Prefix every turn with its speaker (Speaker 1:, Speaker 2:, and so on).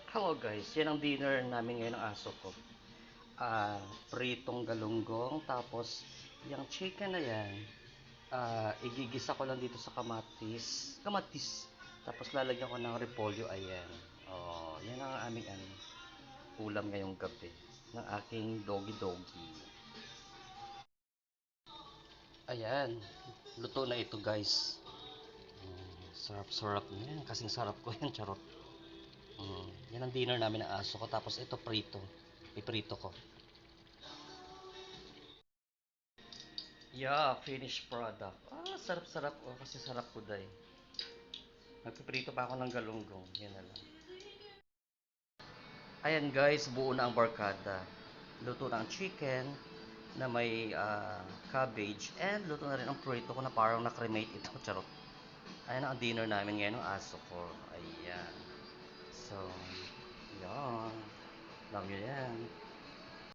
Speaker 1: Hello guys, yan ang dinner namin ngayon ng aso ko. Pritong galunggong, tapos yung chicken na yan, igigisa ko lang dito sa kamatis, tapos lalagyan ko ng repolyo, ayan. Oh, yan ang aming ulam ngayong gabi ng aking doggy. Ayan, luto na ito guys. Sarap-sarap niyan, kasing sarap ko yan, charot. Yan ang dinner namin ng aso ko, tapos ito iprito ko. Yeah, finished product. Sarap-sarap. Oh, kasi sarap po day. Nagpiprito pa ako ng galunggong. Yan na lang. Ayan guys, buo na ang barkada. Luto na ang chicken na may cabbage. And luto na rin ang prito ko na parang na-cremate ito. Charot. Ayan ang dinner namin ngayon ng aso ko. Ayan. So, yan. Love nyo yan.